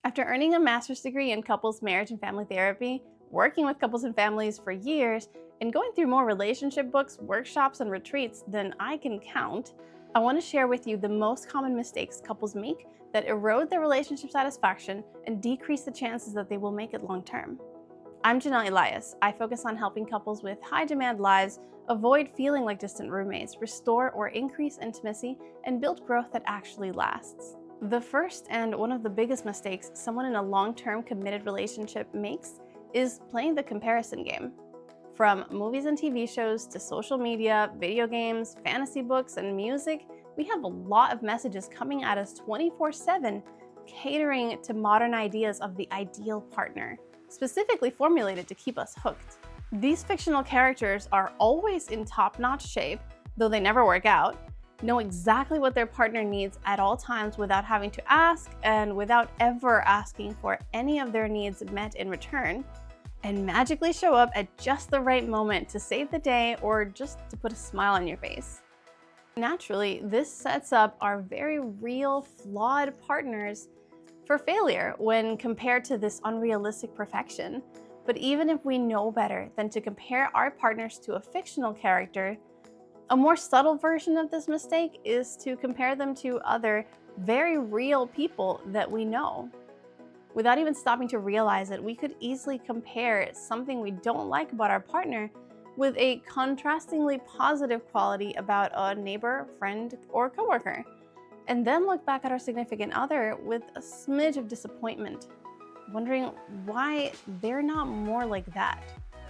After earning a master's degree in couples marriage and family therapy, working with couples and families for years, and going through more relationship books, workshops, and retreats than I can count, I want to share with you the most common mistakes couples make that erode their relationship satisfaction and decrease the chances that they will make it long term. I'm Jennell Elias. I focus on helping couples with high demand lives avoid feeling like distant roommates, restore or increase intimacy, and build growth that actually lasts. The first and one of the biggest mistakes someone in a long-term committed relationship makes is playing the comparison game. From movies and TV shows to social media, video games, fantasy books, and music, we have a lot of messages coming at us 24/7, catering to modern ideas of the ideal partner, specifically formulated to keep us hooked. These fictional characters are always in top-notch shape, though they never work out, know exactly what their partner needs at all times without having to ask and without ever asking for any of their needs met in return, and magically show up at just the right moment to save the day or just to put a smile on your face. Naturally, this sets up our very real, flawed partners for failure when compared to this unrealistic perfection. But even if we know better than to compare our partners to a fictional character, a more subtle version of this mistake is to compare them to other very real people that we know. Without even stopping to realize it, we could easily compare something we don't like about our partner with a contrastingly positive quality about a neighbor, friend, or coworker, and then look back at our significant other with a smidge of disappointment, wondering why they're not more like that.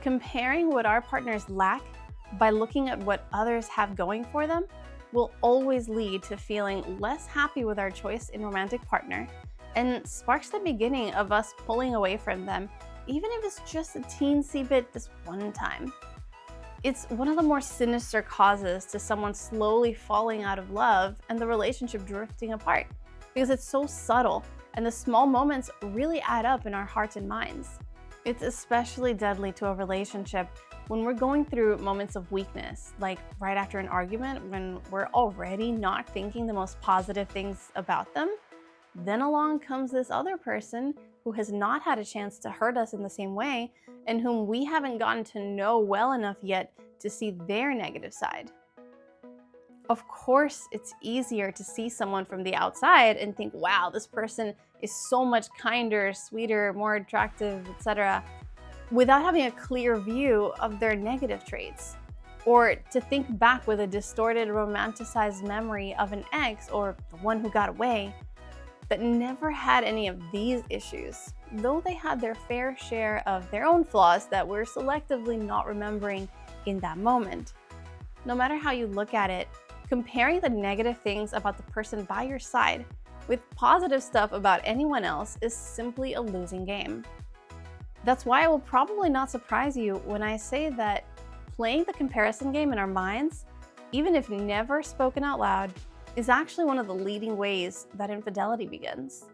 Comparing what our partners lack by looking at what others have going for them will always lead to feeling less happy with our choice in romantic partner and sparks the beginning of us pulling away from them, even if it's just a teensy bit this one time. It's one of the more sinister causes to someone slowly falling out of love and the relationship drifting apart, because it's so subtle and the small moments really add up in our hearts and minds. It's especially deadly to a relationship when we're going through moments of weakness, like right after an argument when we're already not thinking the most positive things about them. Then along comes this other person who has not had a chance to hurt us in the same way and whom we haven't gotten to know well enough yet to see their negative side. Of course, it's easier to see someone from the outside and think, wow, this person is so much kinder, sweeter, more attractive, etc., without having a clear view of their negative traits, or to think back with a distorted, romanticized memory of an ex or the one who got away that never had any of these issues, though they had their fair share of their own flaws that we're selectively not remembering in that moment. No matter how you look at it, comparing the negative things about the person by your side with positive stuff about anyone else is simply a losing game. That's why it will probably not surprise you when I say that playing the comparison game in our minds, even if never spoken out loud, is actually one of the leading ways that infidelity begins.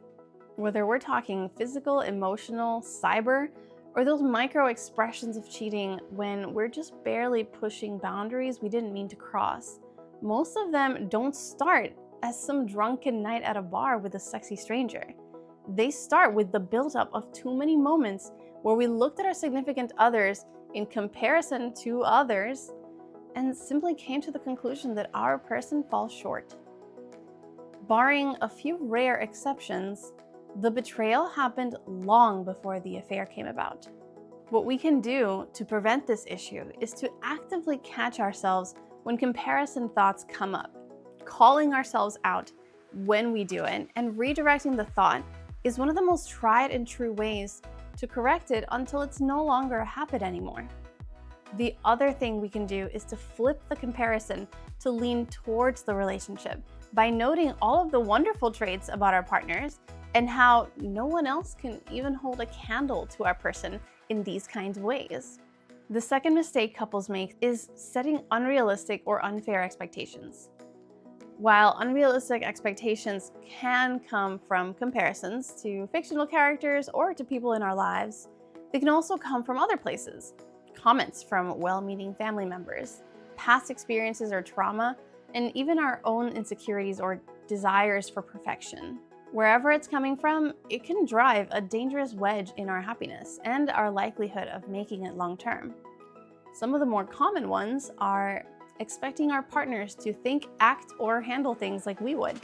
Whether we're talking physical, emotional, cyber, or those micro expressions of cheating when we're just barely pushing boundaries we didn't mean to cross, most of them don't start as some drunken night at a bar with a sexy stranger. They start with the buildup of too many moments where we looked at our significant others in comparison to others and simply came to the conclusion that our person falls short. Barring a few rare exceptions, the betrayal happened long before the affair came about. What we can do to prevent this issue is to actively catch ourselves when comparison thoughts come up, calling ourselves out when we do it, and redirecting the thought is one of the most tried and true ways to correct it until it's no longer a habit anymore. The other thing we can do is to flip the comparison to lean towards the relationship by noting all of the wonderful traits about our partners and how no one else can even hold a candle to our person in these kinds of ways. The second mistake couples make is setting unrealistic or unfair expectations. While unrealistic expectations can come from comparisons to fictional characters or to people in our lives, they can also come from other places. Comments from well-meaning family members, past experiences or trauma, and even our own insecurities or desires for perfection. Wherever it's coming from, it can drive a dangerous wedge in our happiness and our likelihood of making it long term. Some of the more common ones are expecting our partners to think, act, or handle things like we would,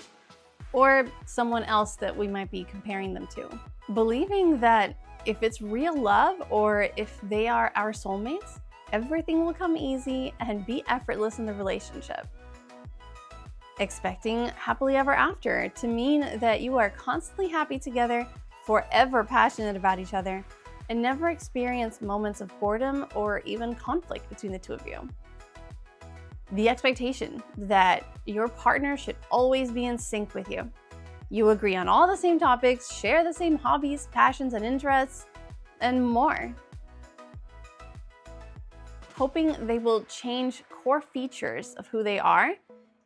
or someone else that we might be comparing them to. Believing that if it's real love or if they are our soulmates, everything will come easy and be effortless in the relationship. Expecting happily ever after to mean that you are constantly happy together, forever passionate about each other, and never experience moments of boredom or even conflict between the two of you. The expectation that your partner should always be in sync with you. You agree on all the same topics, share the same hobbies, passions, and interests, and more. Hoping they will change core features of who they are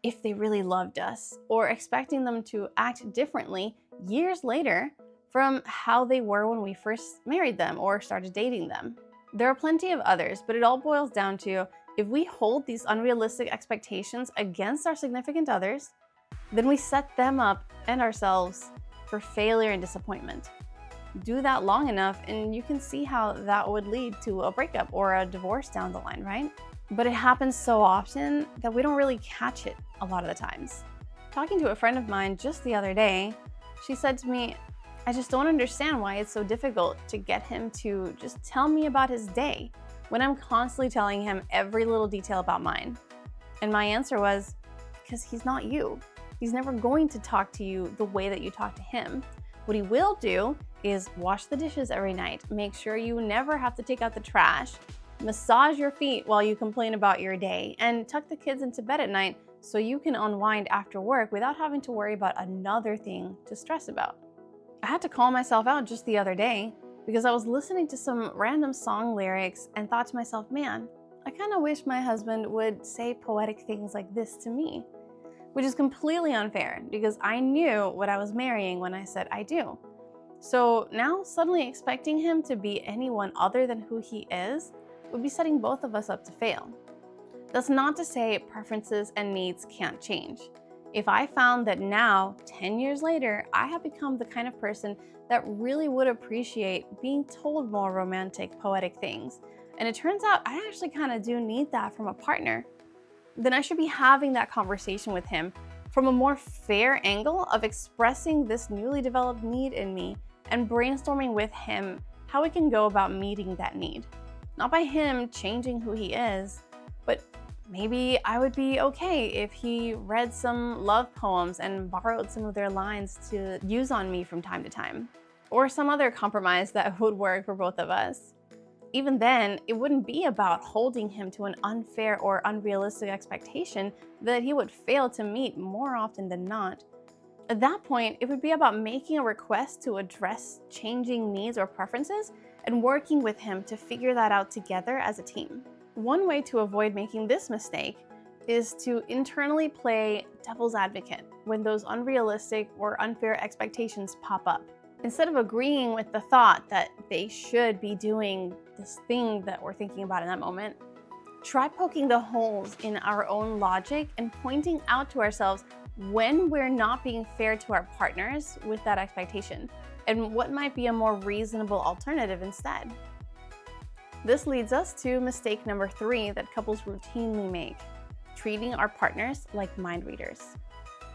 if they really loved us, or expecting them to act differently years later from how they were when we first married them or started dating them. There are plenty of others, but it all boils down to if we hold these unrealistic expectations against our significant others, then we set them up and ourselves for failure and disappointment. Do that long enough and you can see how that would lead to a breakup or a divorce down the line, right? But it happens so often that we don't really catch it a lot of the times. Talking to a friend of mine just the other day, she said to me, I just don't understand why it's so difficult to get him to just tell me about his day when I'm constantly telling him every little detail about mine. And my answer was, because he's not you. He's never going to talk to you the way that you talk to him. What he will do is wash the dishes every night, make sure you never have to take out the trash, massage your feet while you complain about your day, and tuck the kids into bed at night so you can unwind after work without having to worry about another thing to stress about. I had to call myself out just the other day because I was listening to some random song lyrics and thought to myself, man, I kind of wish my husband would say poetic things like this to me, which is completely unfair because I knew what I was marrying when I said I do. So now suddenly expecting him to be anyone other than who he is would be setting both of us up to fail. That's not to say preferences and needs can't change. If I found that now, 10 years later, I have become the kind of person that really would appreciate being told more romantic, poetic things, and it turns out I actually kind of do need that from a partner, then I should be having that conversation with him from a more fair angle of expressing this newly developed need in me and brainstorming with him how we can go about meeting that need. Not by him changing who he is, but maybe I would be okay if he read some love poems and borrowed some of their lines to use on me from time to time, or some other compromise that would work for both of us. Even then, it wouldn't be about holding him to an unfair or unrealistic expectation that he would fail to meet more often than not. At that point, it would be about making a request to address changing needs or preferences and working with him to figure that out together as a team. One way to avoid making this mistake is to internally play devil's advocate when those unrealistic or unfair expectations pop up. Instead of agreeing with the thought that they should be doing this thing that we're thinking about in that moment, try poking the holes in our own logic and pointing out to ourselves when we're not being fair to our partners with that expectation and what might be a more reasonable alternative instead. This leads us to mistake number 3 that couples routinely make: treating our partners like mind readers.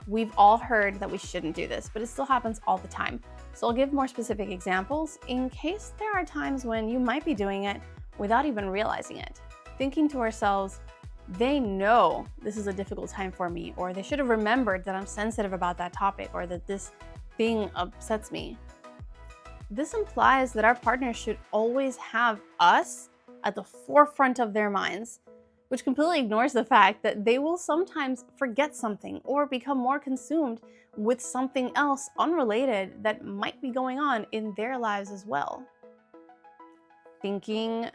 We've all heard that we shouldn't do this, but it still happens all the time. So I'll give more specific examples in case there are times when you might be doing it without even realizing it. Thinking to ourselves, they know this is a difficult time for me, or they should have remembered that I'm sensitive about that topic, or that this thing upsets me. This implies that our partners should always have us at the forefront of their minds, which completely ignores the fact that they will sometimes forget something or become more consumed with something else unrelated that might be going on in their lives as well. Thinking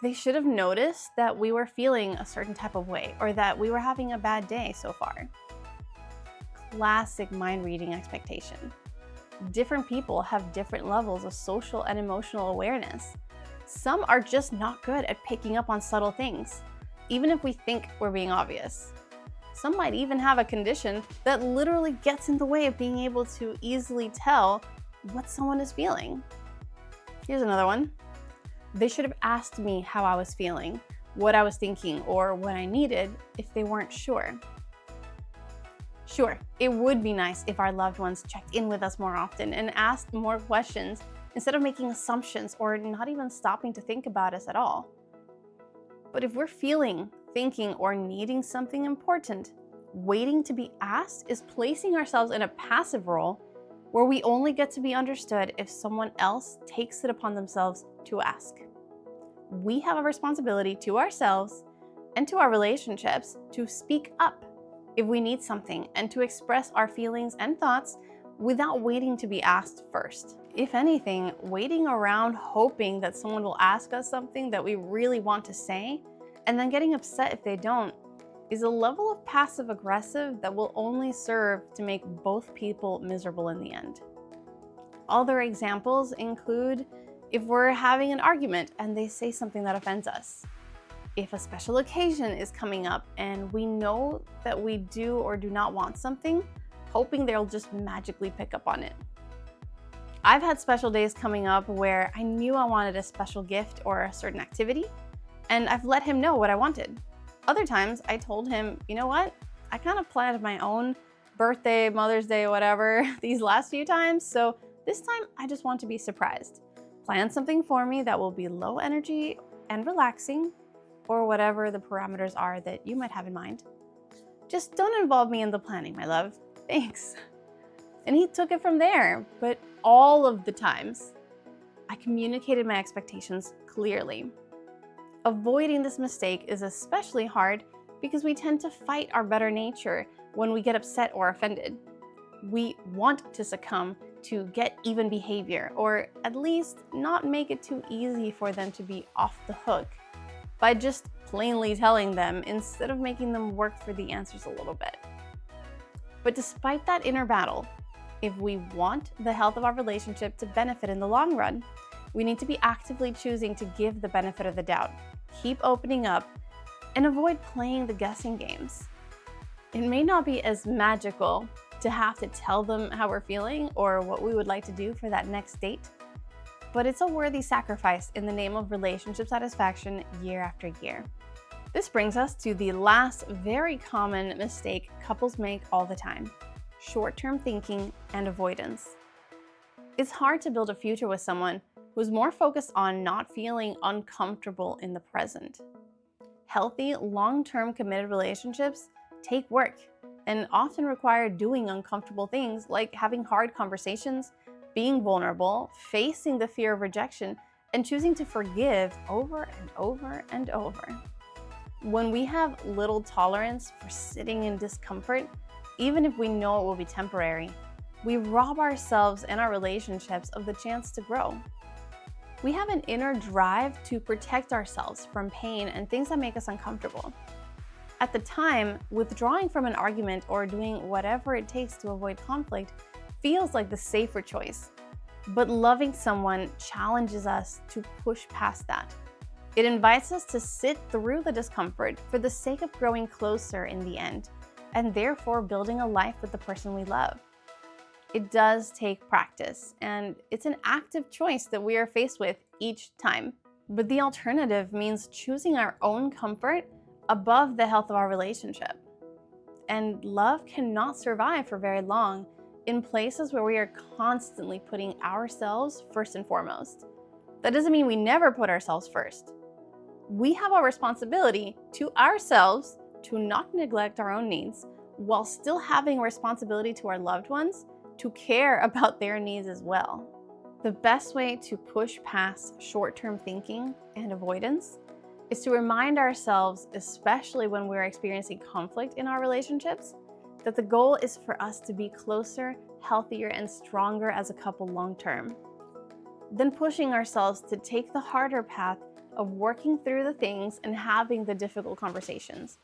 they should have noticed that we were feeling a certain type of way or that we were having a bad day so far. Classic mind reading expectation. Different people have different levels of social and emotional awareness. Some are just not good at picking up on subtle things, even if we think we're being obvious. Some might even have a condition that literally gets in the way of being able to easily tell what someone is feeling. Here's another one. They should have asked me how I was feeling, what I was thinking, or what I needed if they weren't sure. Sure, it would be nice if our loved ones checked in with us more often and asked more questions instead of making assumptions or not even stopping to think about us at all. But if we're feeling, thinking, or needing something important, waiting to be asked is placing ourselves in a passive role where we only get to be understood if someone else takes it upon themselves to ask. We have a responsibility to ourselves and to our relationships to speak up if we need something and to express our feelings and thoughts without waiting to be asked first. If anything, waiting around hoping that someone will ask us something that we really want to say and then getting upset if they don't is a level of passive-aggressive that will only serve to make both people miserable in the end. Other examples include if we're having an argument and they say something that offends us. If a special occasion is coming up and we know that we do or do not want something, hoping they'll just magically pick up on it. I've had special days coming up where I knew I wanted a special gift or a certain activity, and I've let him know what I wanted. Other times, I told him, you know what? I kind of planned my own birthday, Mother's Day, whatever, these last few times, so this time I just want to be surprised. Plan something for me that will be low energy and relaxing, or whatever the parameters are that you might have in mind. Just don't involve me in the planning, my love. Thanks. And he took it from there, but all of the times, I communicated my expectations clearly. Avoiding this mistake is especially hard because we tend to fight our better nature when we get upset or offended. We want to succumb to get even behavior, or at least not make it too easy for them to be off the hook by just plainly telling them instead of making them work for the answers a little bit. But despite that inner battle, if we want the health of our relationship to benefit in the long run, we need to be actively choosing to give the benefit of the doubt, keep opening up, and avoid playing the guessing games. It may not be as magical to have to tell them how we're feeling or what we would like to do for that next date, but it's a worthy sacrifice in the name of relationship satisfaction year after year. This brings us to the last very common mistake couples make all the time: short-term thinking and avoidance. It's hard to build a future with someone who's more focused on not feeling uncomfortable in the present. Healthy, long-term committed relationships take work and often require doing uncomfortable things like having hard conversations, being vulnerable, facing the fear of rejection, and choosing to forgive over and over and over. When we have little tolerance for sitting in discomfort, even if we know it will be temporary, we rob ourselves and our relationships of the chance to grow. We have an inner drive to protect ourselves from pain and things that make us uncomfortable. At the time, withdrawing from an argument or doing whatever it takes to avoid conflict feels like the safer choice. But loving someone challenges us to push past that. It invites us to sit through the discomfort for the sake of growing closer in the end, and therefore building a life with the person we love. It does take practice, and it's an active choice that we are faced with each time. But the alternative means choosing our own comfort above the health of our relationship. And love cannot survive for very long in places where we are constantly putting ourselves first and foremost. That doesn't mean we never put ourselves first. We have a responsibility to ourselves to not neglect our own needs while still having a responsibility to our loved ones to care about their needs as well. The best way to push past short-term thinking and avoidance is to remind ourselves, especially when we're experiencing conflict in our relationships, that the goal is for us to be closer, healthier, and stronger as a couple long-term. Then pushing ourselves to take the harder path of working through the things and having the difficult conversations,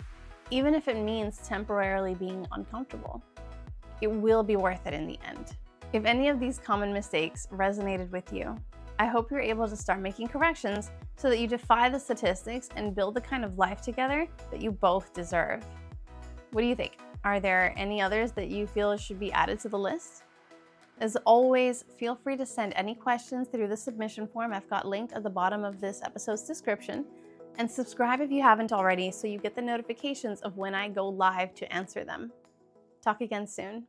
even if it means temporarily being uncomfortable. It will be worth it in the end. If any of these common mistakes resonated with you, I hope you're able to start making corrections so that you defy the statistics and build the kind of life together that you both deserve. What do you think? Are there any others that you feel should be added to the list? As always, feel free to send any questions through the submission form I've got linked at the bottom of this episode's description. And subscribe if you haven't already so you get the notifications of when I go live to answer them. Talk again soon.